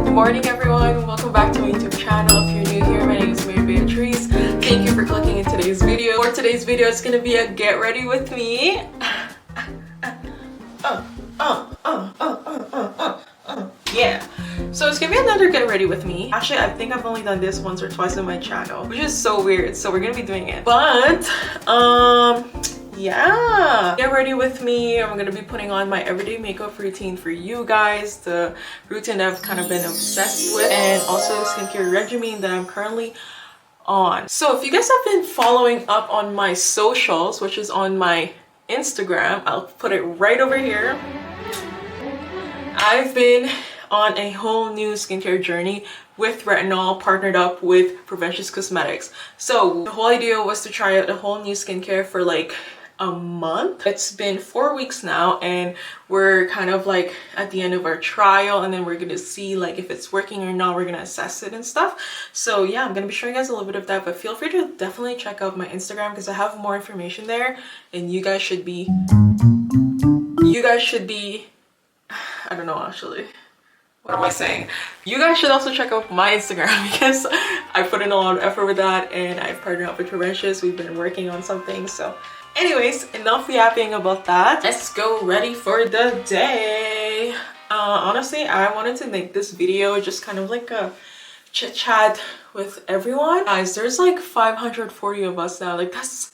Good morning everyone, welcome back to my YouTube channel. If you're new here, my name is Marybbeatrice. Thank you for clicking in today's video. For today's video, it's gonna be a get ready with me. Yeah. So it's gonna be another get ready with me. Actually, I think I've only done this once or twice on my channel, which is so weird. So we're gonna be doing it. But yeah, get ready with me. I'm gonna be putting on my everyday makeup routine for you guys, the routine I've kind of been obsessed with, and also skincare regimen that I'm currently on. So if you guys have been following up on my socials, which is on my Instagram, I'll put it right over here. I've been on a whole new skincare journey with retinol, partnered up with Preventous Cosmetics. So the whole idea was to try out a whole new skincare for like a month. It's been 4 weeks now, and we're kind of like at the end of our trial, and then we're gonna see like if it's working or not. We're gonna assess it and stuff. So yeah, I'm gonna be showing you guys a little bit of that, but feel free to definitely check out my Instagram because I have more information there, and you guys should be I don't know actually. What am I saying? You guys should also check out my Instagram because I put in a lot of effort with that, and I've partnered up with Preventous. We've been working on something. So anyways, enough yapping about that. Let's go ready for the day. Honestly, I wanted to make this video just kind of like a chit chat with everyone. Guys, there's like 540 of us now. Like that's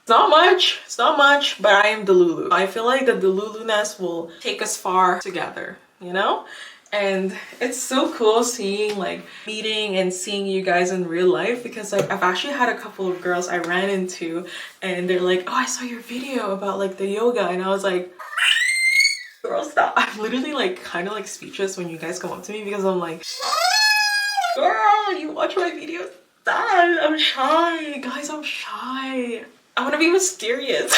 not much. It's not much, but I am Delulu. I feel like the Delulu-ness will take us far together, you know? And it's so cool seeing like meeting and seeing you guys in real life, because like I've actually had a couple of girls I ran into and they're like, oh, I saw your video about like the yoga, and I was like, girl, stop. I'm literally like kind of like speechless when you guys come up to me because I'm like, girl, you watch my videos? Dad, I'm shy. Guys, I'm shy. I want to be mysterious.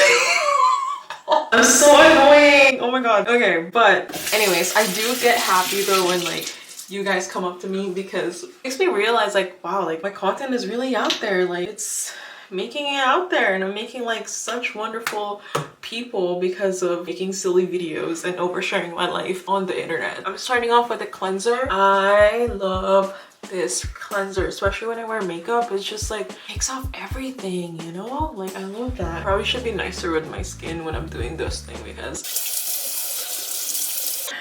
I'm so annoying. Oh my god. Okay, but anyways, I do get happy though when like you guys come up to me, because it makes me realize like, wow, like my content is really out there. Like it's making it out there, and I'm making like such wonderful people because of making silly videos and oversharing my life on the internet. I'm starting off with a cleanser. I love this cleanser, especially when I wear makeup. It's just like takes off everything, you know? Like I love that. Probably should be nicer with my skin when I'm doing this thing, because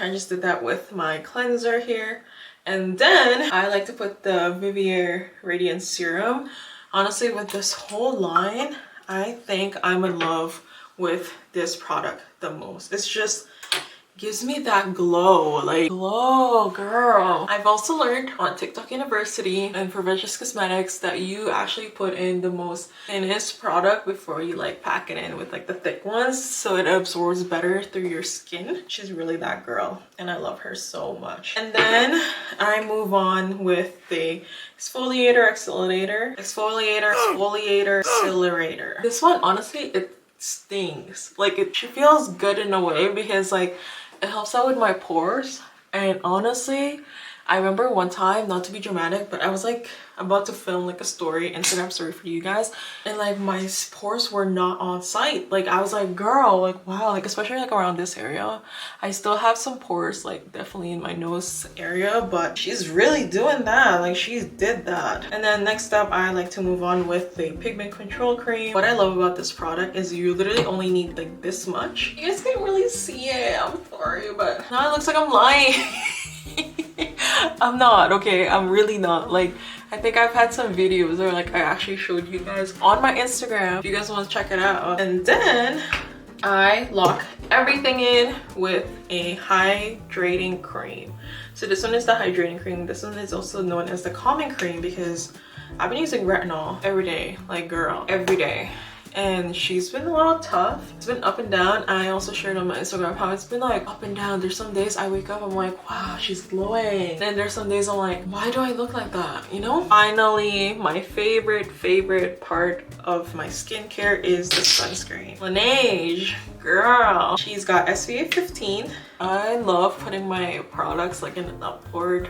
I just did that with my cleanser here. And then I like to put the Vivier Radiant Serum. Honestly, with this whole line, I think I'm in love with this product the most. It's just gives me that glow, like glow, girl. I've also learned on TikTok University and Preventous Cosmetics that you actually put in the most thinnest product before you like pack it in with like the thick ones, so it absorbs better through your skin. She's really that girl, and I love her so much. And then I move on with the exfoliator, accelerator. This one, honestly, it stings. Like it feels good in a way because like it helps out with my pores. And honestly, I remember one time, not to be dramatic, but I was like about to film like a Instagram story for you guys, and like my pores were not on site. Like I was like, girl, like wow, like especially like around this area, I still have some pores, like definitely in my nose area, but she's really doing that. Like she did that. And then next up, I like to move on with the pigment control cream. What I love about this product is you literally only need like this much. You guys can't really see it, I'm sorry, but now it looks like I'm lying. I'm not, okay? I'm really not. Like I think I've had some videos where like I actually showed you guys on my Instagram if you guys want to check it out. And then I lock everything in with a hydrating cream. So this one is the hydrating cream. This one is also known as the calming cream because I've been using retinol every day, like girl, every day. And she's been a little tough. It's been up and down. I also shared on my Instagram how it's been like up and down. There's some days I wake up, I'm like, wow, she's glowing. Then there's some days I'm like, why do I look like that? You know? Finally, my favorite part of my skincare is the sunscreen. Laneige, girl. She's got SPF 15. I love putting my products like in an upward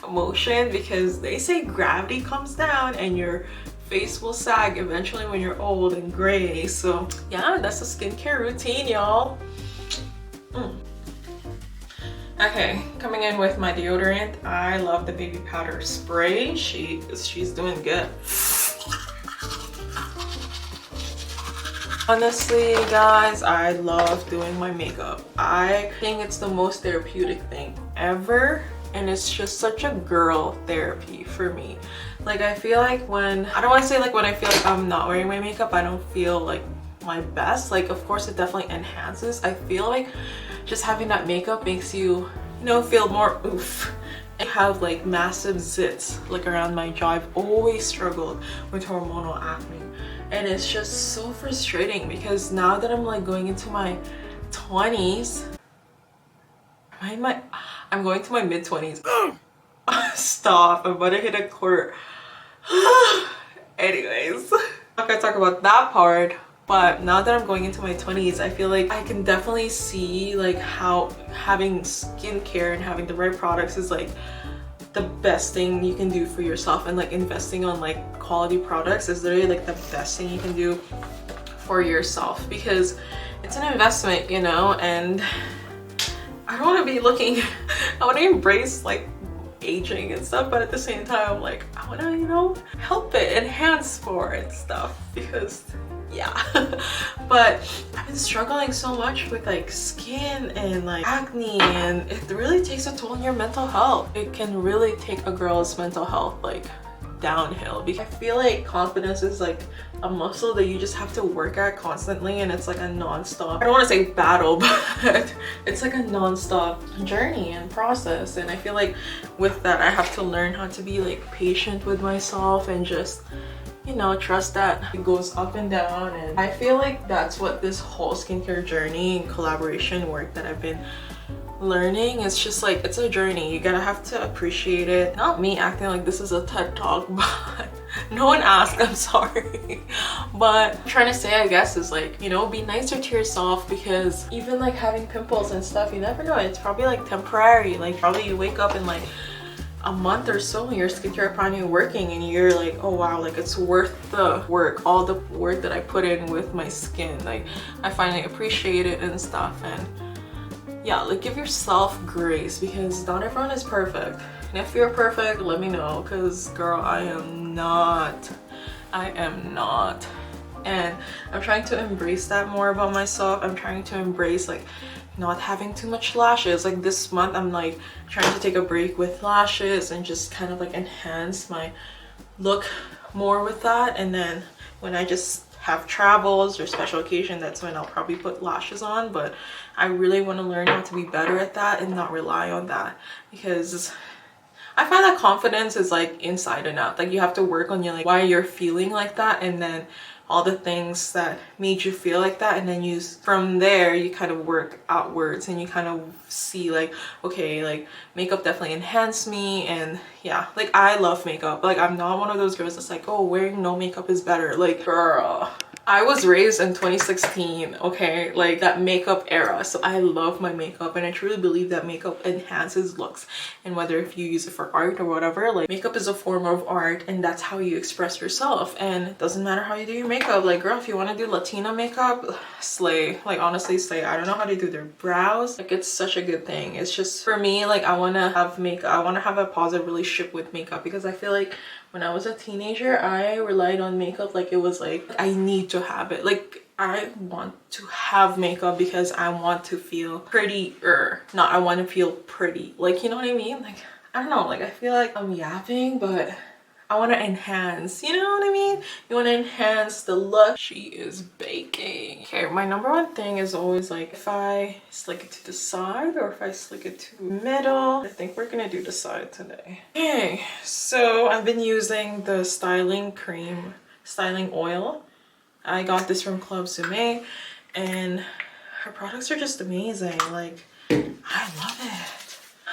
motion because they say gravity comes down and your face will sag eventually when you're old and gray. So yeah, that's a skincare routine, y'all. Okay, coming in with my deodorant. I love the baby powder spray. She's doing good. Honestly, guys, I love doing my makeup. I think it's the most therapeutic thing ever, and it's just such a girl therapy for me. Like, I feel like when I don't want to say like when I feel like I'm not wearing my makeup, I don't feel like my best. Like, of course it definitely enhances. I feel like just having that makeup makes you, you know, feel more oof. I have like massive zits like around my jaw. I've always struggled with hormonal acne, and it's just so frustrating because now that I'm like going into my 20s, I'm going to my mid-20s. Stop, I'm about to hit a quarter. Anyways, I'm not gonna talk about that part. But now that I'm going into my 20s, I feel like I can definitely see like how having skincare and having the right products is like the best thing you can do for yourself, and like investing on like quality products is literally like the best thing you can do for yourself, because it's an investment, you know. And I don't want to be looking I want to embrace like aging and stuff, but at the same time, like, I want to, you know, help it, enhance for it stuff, because yeah. But I've been struggling so much with like skin and like acne, and it really takes a toll on your mental health. It can really take a girl's mental health like downhill, because I feel like confidence is like a muscle that you just have to work at constantly, and it's like a non-stop, I don't want to say battle, but it's like a non-stop journey and process. And I feel like with that I have to learn how to be like patient with myself and just, you know, trust that it goes up and down. And I feel like that's what this whole skincare journey and collaboration work that I've been learning, it's just like, it's a journey. You gotta have to appreciate it. Not me acting like this is a TED talk, but no one asked, I'm sorry. But I'm trying to say, I guess, is like, you know, be nicer to yourself, because even like having pimples and stuff, you never know, it's probably like temporary. Like, probably you wake up in like a month or so and your skincare probably working, and you're like, oh wow, like it's worth the work, all the work that I put in with my skin. Like, I finally appreciate it and stuff. And yeah, like, give yourself grace, because not everyone is perfect. And if you're perfect, let me know, because girl, I am not. And I'm trying to embrace that more about myself. I'm trying to embrace like not having too much lashes. Like this month I'm like trying to take a break with lashes and just kind of like enhance my look more with that. And then when I just have travels or special occasion, that's when I'll probably put lashes on. But I really want to learn how to be better at that and not rely on that, because I find that confidence is like inside and out. Like, you have to work on your like why you're feeling like that, and then all the things that made you feel like that, and then you from there you kind of work outwards, and you kind of see like, okay, like makeup definitely enhanced me. And yeah, like I love makeup. Like, I'm not one of those girls that's like, oh, wearing no makeup is better. Like, girl, I was raised in 2016, okay, like that makeup era, so I love my makeup, and I truly believe that makeup enhances looks. And whether if you use it for art or whatever, like makeup is a form of art, and that's how you express yourself. And it doesn't matter how you do your makeup. Like, girl, if you want to do Latina makeup, slay. Like, honestly, slay. I don't know how to do their brows. Like, it's such a good thing. It's just, for me, like, I want to have makeup, I want to have a positive relationship with makeup, because I feel like when I was a teenager, I relied on makeup like it was like, I need to have it. Like, I want to have makeup because I want to feel prettier, not I want to feel pretty. Like, you know what I mean? Like, I don't know, like I feel like I'm yapping, but I want to enhance, you know what I mean? You want to enhance the look. She is baking. Okay, my number one thing is always like, if I slick it to the side or if I slick it to the middle. I think we're gonna do the side today. Okay, so I've been using the styling cream, styling oil. I got this from Club Sume, and her products are just amazing. Like, I love it.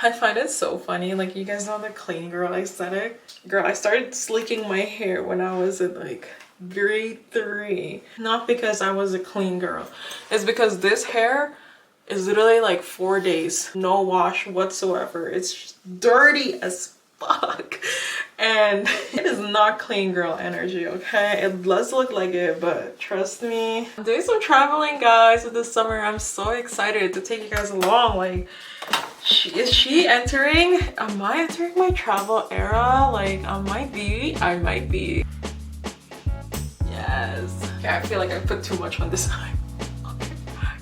I find it so funny. Like, you guys know the clean girl aesthetic? Girl, I started slicking my hair when I was in like grade 3. Not because I was a clean girl. It's because this hair is literally like 4 days. No wash whatsoever. It's just dirty as fuck. And it is not clean girl energy, okay? It does look like it, but trust me. I'm doing some traveling, guys, with this summer. I'm so excited to take you guys along. Like, Is she entering? Am I entering my travel era? Like, I might be. Yes. Yeah, I feel like I put too much on this time. Okay.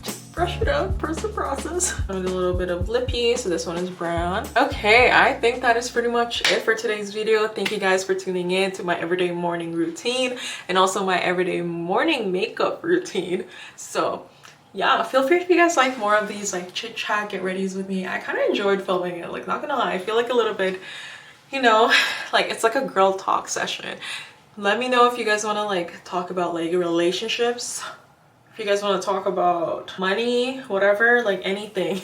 Just brush it out, trust the process. I'm gonna do a little bit of lippy, so this one is brown. Okay, I think that is pretty much it for today's video. Thank you guys for tuning in to my everyday morning routine and also my everyday morning makeup routine. So yeah, feel free if you guys like more of these like chit chat get readies with me. I kind of enjoyed filming it, like not gonna lie. I feel like a little bit, you know, like it's like a girl talk session. Let me know if you guys want to like talk about like relationships, if you guys want to talk about money, whatever, like anything.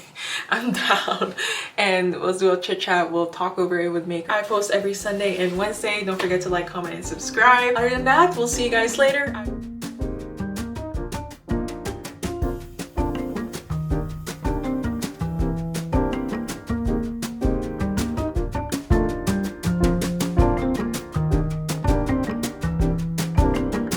I'm down, and we'll do a chit chat. We'll talk over it with me. I post every Sunday and Wednesday. Don't forget to like, comment, and subscribe. Other than that, we'll see you guys later.